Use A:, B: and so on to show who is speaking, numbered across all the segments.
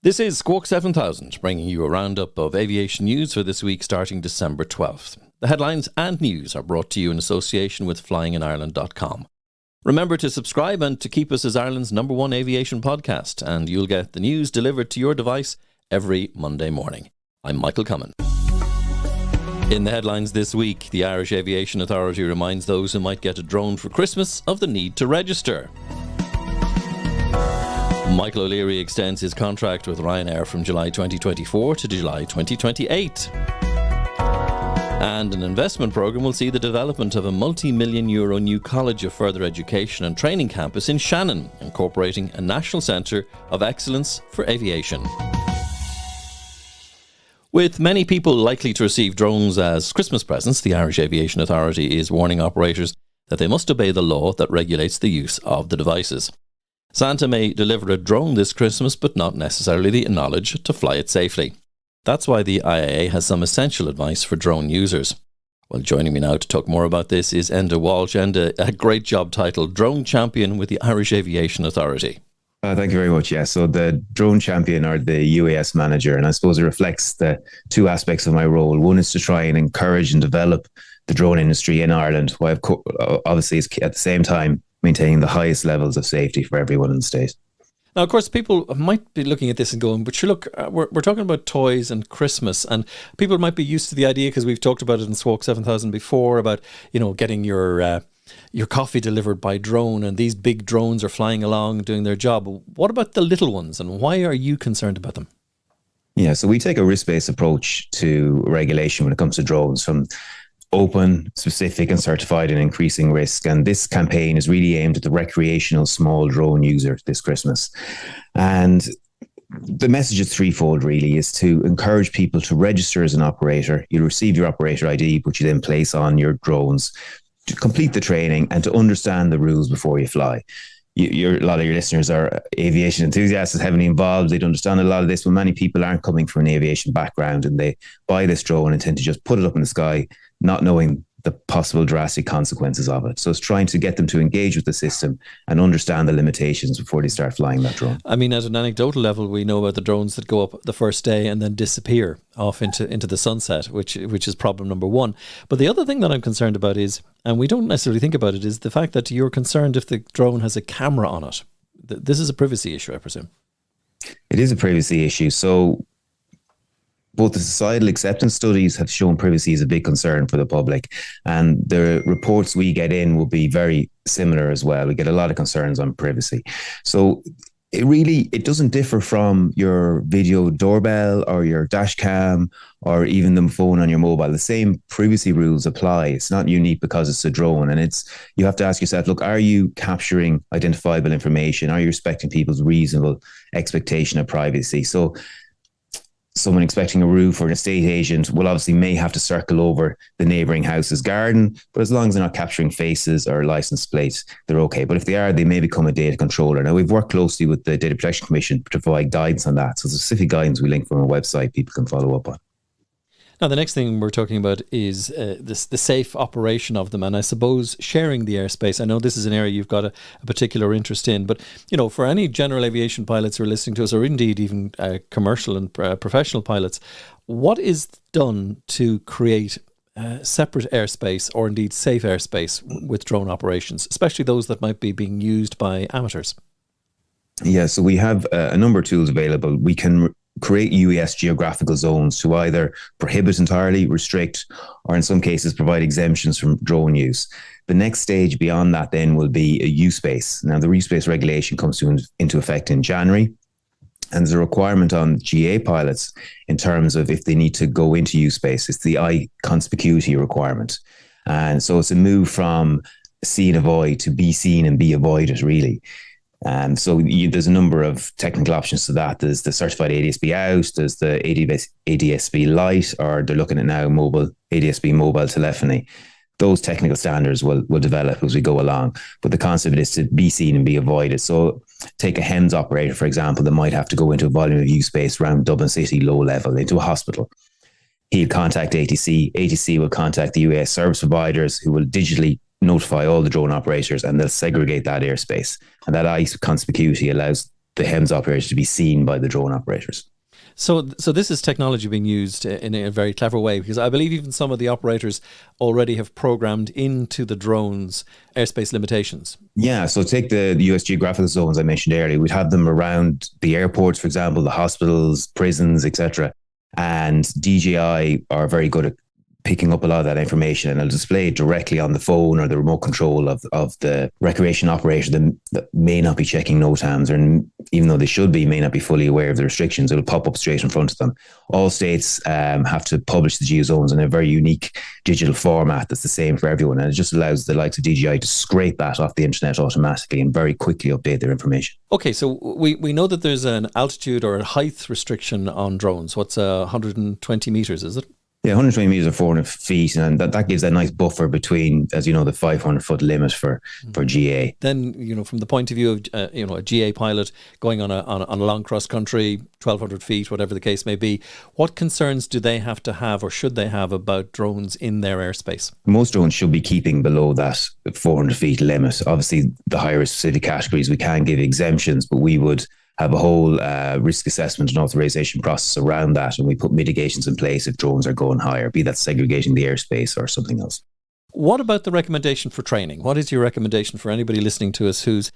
A: This is Squawk 7000, bringing you a roundup of aviation news for this week starting December 12th. The headlines and news are brought to you in association with flyinginireland.com. Remember to subscribe and to keep us as Ireland's #1 aviation podcast, and you'll get the news delivered to your device every Monday morning. I'm Michael Cummin. In the headlines this week, the Irish Aviation Authority reminds those who might get a drone for Christmas of the need to register. Michael O'Leary extends his contract with Ryanair from July 2024 to July 2028. And an investment programme will see the development of a multi-million euro new College of Further Education and Training campus in Shannon, incorporating a national centre of excellence for aviation. With many people likely to receive drones as Christmas presents, the Irish Aviation Authority is warning operators that they must obey the law that regulates the use of the devices. Santa may deliver a drone this Christmas, but not necessarily the knowledge to fly it safely. That's why the IAA has some essential advice for drone users. Well, joining me now to talk more about this is Enda Walsh. Enda, a great job title, Drone Champion with the Irish Aviation Authority.
B: Thank you very much. Yeah, so the Drone Champion or the UAS Manager, and I suppose it reflects the two aspects of my role. One is to try and encourage and develop the drone industry in Ireland, while obviously it's at the same time maintaining the highest levels of safety for everyone in the state.
A: Now, of course, people might be looking at this and going, but sure, look, we're talking about toys and Christmas, and people might be used to the idea, because we've talked about it in Squawk 7000 before, about, you know, getting your coffee delivered by drone, and these big drones are flying along doing their job. What about the little ones, and why are you concerned about them?
B: Yeah, so we take a risk-based approach to regulation when it comes to drones, from open, specific and certified and increasing risk. And this campaign is really aimed at the recreational small drone user this Christmas. And the message is threefold, really, is to encourage people to register as an operator. You receive your operator ID, which you then place on your drones, to complete the training and to understand the rules before you fly. A lot of your listeners are aviation enthusiasts, heavily involved. They'd understand a lot of this, but many people aren't coming from an aviation background, and they buy this drone and tend to just put it up in the sky, not knowing the possible drastic consequences of it. So it's trying to get them to engage with the system and understand the limitations before they start flying that drone.
A: I mean, at an anecdotal level, we know about the drones that go up the first day and then disappear off into the sunset, which is problem number one. But the other thing that I'm concerned about is, and we don't necessarily think about it, is the fact that you're concerned if the drone has a camera on it. This is a privacy issue, I presume.
B: It is a privacy issue. So both the societal acceptance studies have shown privacy is a big concern for the public, and the reports we get in will be very similar as well. We get a lot of concerns on privacy. So it doesn't differ from your video doorbell or your dash cam or even the phone on your mobile. The same privacy rules apply. It's not unique because it's a drone, and you have to ask yourself, look, are you capturing identifiable information? Are you respecting people's reasonable expectation of privacy? So someone expecting a roof or an estate agent will obviously may have to circle over the neighbouring house's garden, but as long as they're not capturing faces or license plates, they're okay. But if they are, they may become a data controller. Now, we've worked closely with the Data Protection Commission to provide guidance on that. So specific guidance we link from our website people can follow up on.
A: Now, the next thing we're talking about is the safe operation of them, and I suppose sharing the airspace. I know this is an area you've got a particular interest in, but you know, for any general aviation pilots who are listening to us, or indeed even commercial and professional pilots, what is done to create separate airspace, or indeed safe airspace, with drone operations, especially those that might be being used by amateurs?
B: Yeah, so we have a number of tools available. We can create UAS geographical zones to either prohibit entirely, restrict, or in some cases provide exemptions from drone use. The next stage beyond that then will be a U-space. Now, the U-space regulation comes into effect in January, and there's a requirement on GA pilots in terms of if they need to go into U-space. It's the eye conspicuity requirement. And so it's a move from see and avoid to be seen and be avoided, really. So there's a number of technical options to that. There's the certified ADSB out, there's the ADSB light, or they're looking at now ADSB mobile telephony. Those technical standards will develop as we go along. But the concept is to be seen and be avoided. So take a HEMS operator, for example, that might have to go into a volume of use space around Dublin City, low level, into a hospital. He'll contact ATC. ATC will contact the UAS service providers, who will digitally notify all the drone operators, and they'll segregate that airspace. And that eye conspicuity allows the HEMS operators to be seen by the drone operators.
A: So this is technology being used in a very clever way, because I believe even some of the operators already have programmed into the drones airspace limitations.
B: Yeah, so take the US geographical zones I mentioned earlier. We'd have them around the airports, for example, the hospitals, prisons, etc. And DJI are very good at picking up a lot of that information, and it'll display it directly on the phone or the remote control of the recreation operator that may not be checking NOTAMs, or even though they should be, may not be fully aware of the restrictions. It'll pop up straight in front of them. All states have to publish the geozones in a very unique digital format that's the same for everyone, and it just allows the likes of DJI to scrape that off the internet automatically and very quickly update their information.
A: Okay, so we know that there's an altitude or a height restriction on drones. What's 120 meters, is it?
B: Yeah, 120 meters or 400 feet, and that gives a nice buffer between, as you know, the 500-foot limit for GA.
A: Then, from the point of view of a GA pilot going on a long cross country, 1,200 feet, whatever the case may be, what concerns do they have to have, or should they have, about drones in their airspace?
B: Most drones should be keeping below that 400 feet limit. Obviously, the higher specific categories, we can give exemptions, but we would have a whole risk assessment and authorization process around that, and we put mitigations in place if drones are going higher, be that segregating the airspace or something else.
A: What about the recommendation for training? What is your recommendation for anybody listening to us who's,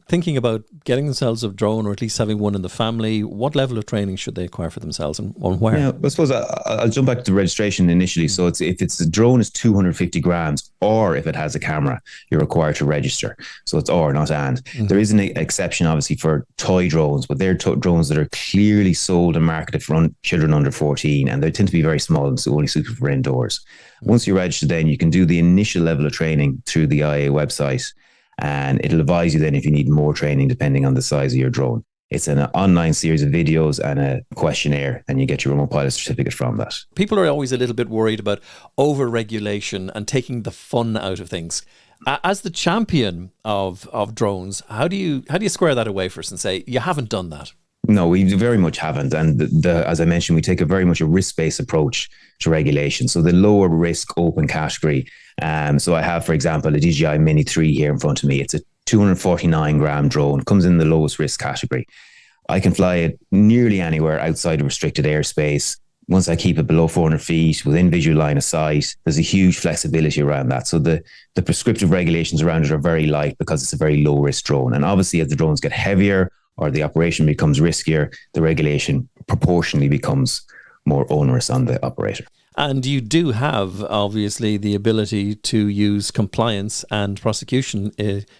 A: thinking about getting themselves a drone, or at least having one in the family? What level of training should they acquire for themselves, and where?
B: Yeah, I suppose I'll jump back to the registration initially. So if a drone is 250 grams, or if it has a camera, you're required to register. So it's or, not and. Mm-hmm. There is an exception, obviously, for toy drones, but they're drones that are clearly sold and marketed for children under 14, and they tend to be very small and so only suited for indoors. Once you're registered, then you can do the initial level of training through the IA website, and it'll advise you then if you need more training depending on the size of your drone. It's an online series of videos and a questionnaire, and you get your remote pilot certificate from that.
A: People are always a little bit worried about over-regulation and taking the fun out of things. As the champion of drones, how do you square that away for us and say you haven't done that?
B: No, we very much haven't. And as I mentioned, we take a very much a risk-based approach to regulation. So the lower risk open category. So I have, for example, a DJI Mini 3 here in front of me. It's a 249 gram drone, comes in the lowest risk category. I can fly it nearly anywhere outside of restricted airspace. Once I keep it below 400 feet, within visual line of sight, there's a huge flexibility around that. So the prescriptive regulations around it are very light because it's a very low risk drone. And obviously as the drones get heavier, or the operation becomes riskier, the regulation proportionally becomes more onerous on the operator.
A: And you do have, obviously, the ability to use compliance and prosecution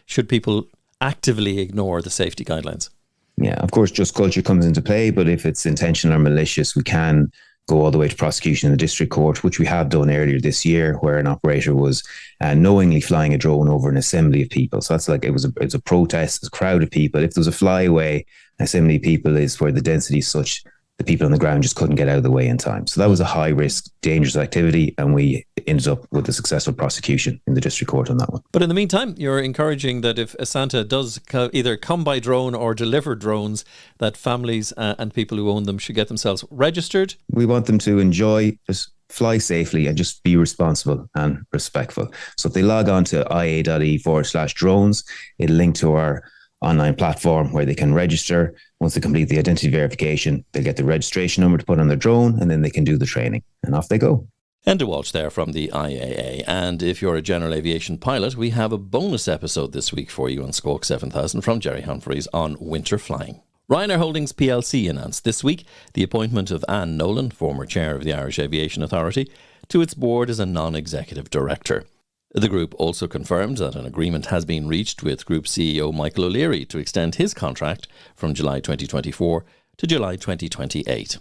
A: should people actively ignore the safety guidelines.
B: Yeah, of course, just culture comes into play, but if it's intentional or malicious, we can go all the way to prosecution in the district court, which we have done earlier this year, where an operator was knowingly flying a drone over an assembly of people. So that's like, it's a protest, it's a crowd of people. If there was a flyaway, an assembly of people is where the density is such, the people on the ground just couldn't get out of the way in time. So that was a high risk, dangerous activity, and we ended up with a successful prosecution in the district court on that one.
A: But in the meantime, you're encouraging that if Asanta does either come by drone or deliver drones, that families and people who own them should get themselves registered.
B: We want them to enjoy, just fly safely and just be responsible and respectful. So if they log on to ia.e/drones, it'll link to our online platform where they can register. Once they complete the identity verification, they'll get the registration number to put on their drone, and then they can do the training, and off they go.
A: Enda Walsh there from the IAA. And if you're a general aviation pilot, we have a bonus episode this week for you on Squawk 7000 from Jerry Humphreys on winter flying. Ryanair Holdings plc announced this week the appointment of Anne Nolan, former chair of the Irish Aviation Authority, to its board as a non-executive director. The group also confirmed that an agreement has been reached with Group CEO Michael O'Leary to extend his contract from July 2024 to July 2028.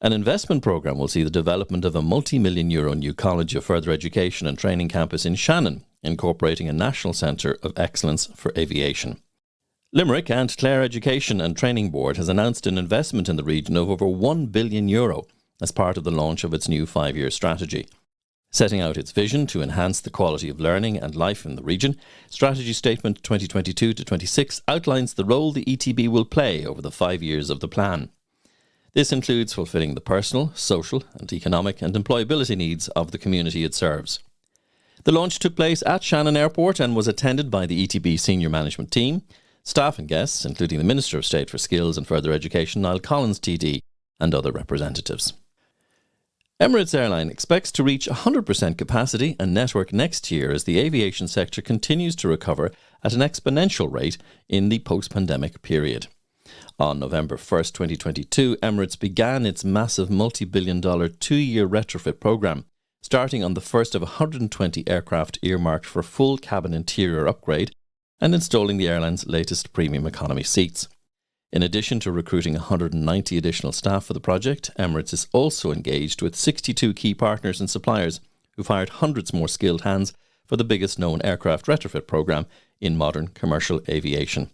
A: An investment programme will see the development of a multi-million euro new College of Further Education and Training campus in Shannon, incorporating a national centre of excellence for aviation. Limerick and Clare Education and Training Board has announced an investment in the region of over €1 billion as part of the launch of its new 5-year strategy. Setting out its vision to enhance the quality of learning and life in the region, Strategy Statement 2022-26 outlines the role the ETB will play over the 5 years of the plan. This includes fulfilling the personal, social and economic and employability needs of the community it serves. The launch took place at Shannon Airport and was attended by the ETB senior management team, Staff and guests, including the Minister of State for Skills and Further Education, Niall Collins TD, and other representatives. Emirates Airline expects to reach 100% capacity and network next year as the aviation sector continues to recover at an exponential rate in the post-pandemic period. On November 1st, 2022, Emirates began its massive multi-billion-dollar 2-year retrofit programme, starting on the first of 120 aircraft earmarked for full cabin interior upgrade and installing the airline's latest premium economy seats. In addition to recruiting 190 additional staff for the project, Emirates is also engaged with 62 key partners and suppliers who've hired hundreds more skilled hands for the biggest known aircraft retrofit programme in modern commercial aviation.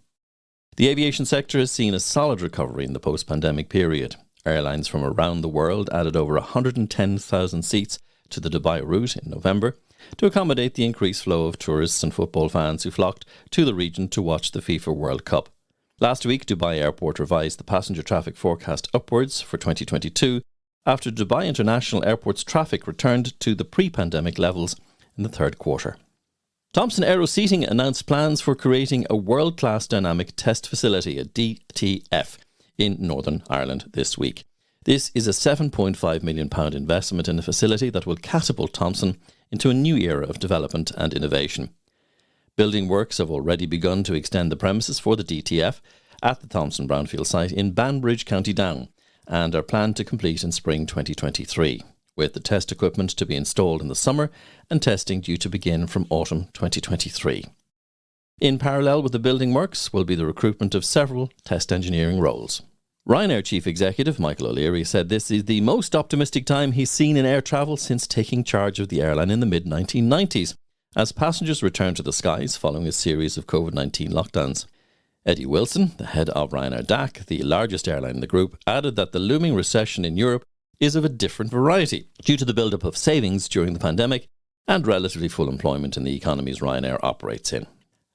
A: The aviation sector has seen a solid recovery in the post-pandemic period. Airlines from around the world added over 110,000 seats to the Dubai route in November to accommodate the increased flow of tourists and football fans who flocked to the region to watch the FIFA World Cup. Last week, Dubai Airport revised the passenger traffic forecast upwards for 2022 after Dubai International Airport's traffic returned to the pre-pandemic levels in the third quarter. Thomson Aero Seating announced plans for creating a world-class dynamic test facility, a DTF, in Northern Ireland this week. This is a £7.5 million investment in a facility that will catapult Thomson into a new era of development and innovation. Building works have already begun to extend the premises for the DTF at the Thomson Brownfield site in Banbridge, County Down, and are planned to complete in spring 2023, with the test equipment to be installed in the summer and testing due to begin from autumn 2023. In parallel with the building works will be the recruitment of several test engineering roles. Ryanair Chief Executive Michael O'Leary said this is the most optimistic time he's seen in air travel since taking charge of the airline in the mid-1990s, as passengers return to the skies following a series of COVID-19 lockdowns. Eddie Wilson, the head of Ryanair DAC, the largest airline in the group, added that the looming recession in Europe is of a different variety due to the build-up of savings during the pandemic and relatively full employment in the economies Ryanair operates in.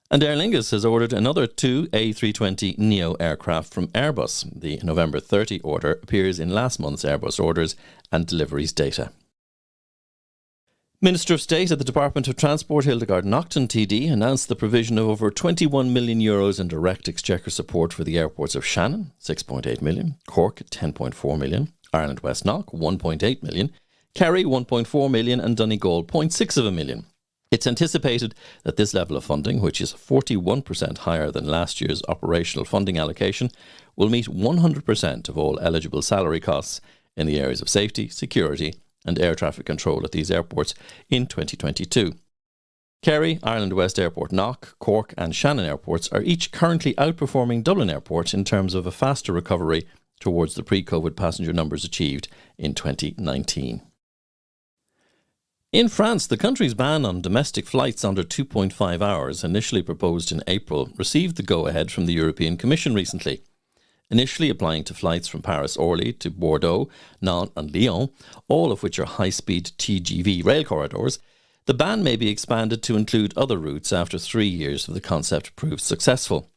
A: And Aer Lingus has ordered another 2 A320neo aircraft from Airbus. The November 30 order appears in last month's Airbus orders and deliveries data. Minister of State at the Department of Transport Hildegard Naughton TD announced the provision of over €21 million in direct exchequer support for the airports of Shannon, €6.8 million, Cork, €10.4 million, Ireland West Knock, €1.8 million, Kerry, €1.4 million and Donegal, €0.6 million. It's anticipated that this level of funding, which is 41% higher than last year's operational funding allocation, will meet 100% of all eligible salary costs in the areas of safety, security and air traffic control at these airports in 2022. Kerry, Ireland West Airport Knock, Cork and Shannon airports are each currently outperforming Dublin Airport in terms of a faster recovery towards the pre-COVID passenger numbers achieved in 2019. In France, the country's ban on domestic flights under 2.5 hours, initially proposed in April, received the go-ahead from the European Commission recently. Initially applying to flights from Paris-Orly to Bordeaux, Nantes and Lyon, all of which are high-speed TGV rail corridors, the ban may be expanded to include other routes after 3 years if the concept proves successful.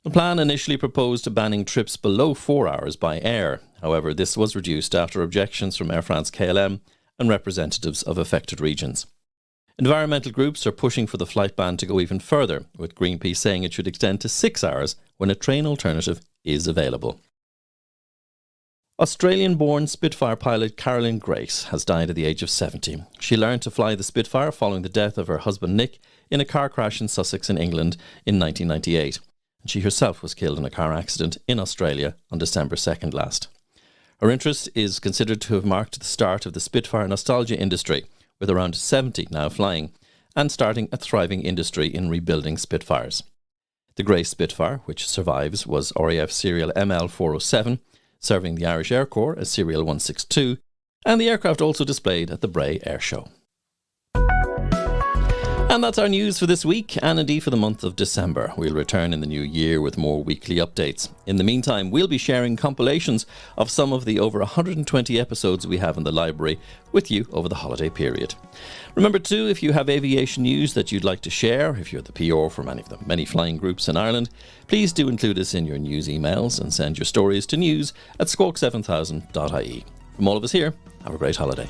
A: The plan initially proposed banning trips below 4 hours by air. However, this was reduced after objections from Air France-KLM and representatives of affected regions. Environmental groups are pushing for the flight ban to go even further, with Greenpeace saying it should extend to 6 hours when a train alternative is available. Australian-born Spitfire pilot Carolyn Grace has died at the age of 70. She learned to fly the Spitfire following the death of her husband Nick in a car crash in Sussex in England in 1998. And she herself was killed in a car accident in Australia on December 2nd last. Her interest is considered to have marked the start of the Spitfire nostalgia industry, with around 70 now flying, and starting a thriving industry in rebuilding Spitfires. The Grace Spitfire, which survives, was RAF serial ML407, serving the Irish Air Corps as serial 162, and the aircraft also displayed at the Bray Air Show. And that's our news for this week, and indeed for the month of December. We'll return in the new year with more weekly updates. In the meantime, we'll be sharing compilations of some of the over 120 episodes we have in the library with you over the holiday period. Remember too, if you have aviation news that you'd like to share, if you're the PR for many of the many flying groups in Ireland, please do include us in your news emails and send your stories to news@squawk7000.ie. From all of us here, have a great holiday.